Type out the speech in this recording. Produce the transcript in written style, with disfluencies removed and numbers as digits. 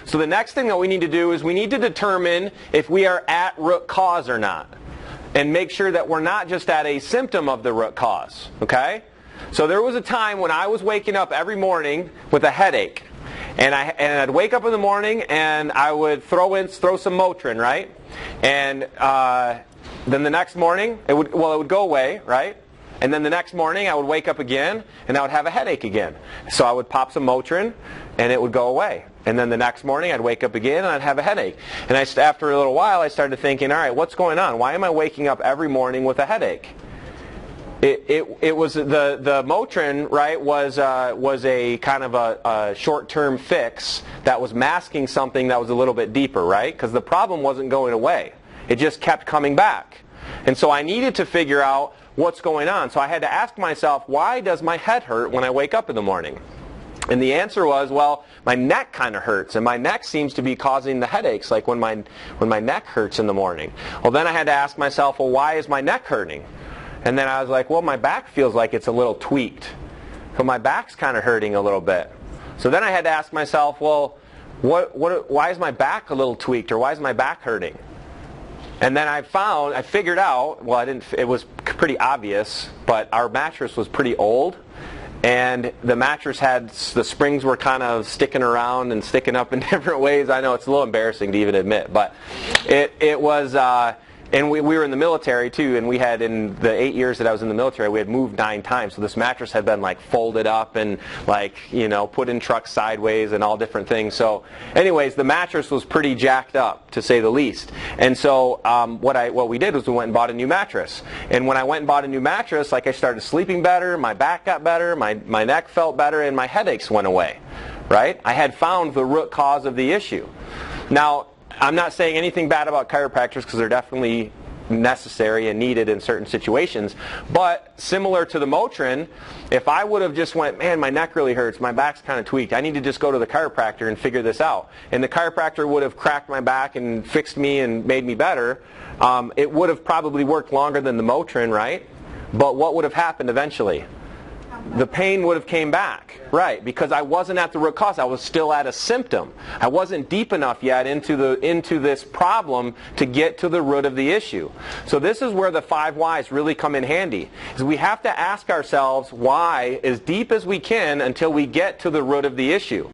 So the next thing that we need to do is we need to determine if we are at root cause or not. And make sure that we're not just at a symptom of the root cause. Okay? So there was a time when I was waking up every morning with a headache. And I'd wake up in the morning and I would throw some Motrin, right? And then the next morning, it would go away, right? And then the next morning I would wake up again and I would have a headache again. So I would pop some Motrin and it would go away. And then the next morning I'd wake up again and I'd have a headache. And after a little while I started thinking, all right, what's going on? Why am I waking up every morning with a headache? It was the Motrin, right, was a kind of a short-term fix that was masking something that was a little bit deeper, right? Because the problem wasn't going away. It just kept coming back. And so I needed to figure out what's going on. So I had to ask myself, why does my head hurt when I wake up in the morning? And the answer was, well, my neck kind of hurts, and my neck seems to be causing the headaches, like when my neck hurts in the morning. Well, then I had to ask myself, well, why is my neck hurting? And then I was like, well, my back feels like it's a little tweaked. So my back's kind of hurting a little bit. So then I had to ask myself, well, why is my back a little tweaked, or why is my back hurting? And then I figured out, it was pretty obvious, but our mattress was pretty old. And the mattress the springs were kind of sticking around and sticking up in different ways. I know it's a little embarrassing to even admit, but it was... And we were in the military too, and we had, in the 8 years that I was in the military, we had moved 9 times. So this mattress had been like folded up and put in trucks sideways and all different things. So anyways, the mattress was pretty jacked up, to say the least. And so what we did was we went and bought a new mattress. And when I went and bought a new mattress, I started sleeping better, my back got better, my neck felt better, and my headaches went away. Right? I had found the root cause of the issue. Now, I'm not saying anything bad about chiropractors, because they're definitely necessary and needed in certain situations. But similar to the Motrin, if I would have just went, man, my neck really hurts, my back's kind of tweaked, I need to just go to the chiropractor and figure this out. And the chiropractor would have cracked my back and fixed me and made me better. It would have probably worked longer than the Motrin, right? But what would have happened eventually? The pain would have came back, right? Because I wasn't at the root cause. I was still at a symptom. I wasn't deep enough yet into this problem to get to the root of the issue. So this is where the 5 whys really come in handy. Is we have to ask ourselves why as deep as we can until we get to the root of the issue.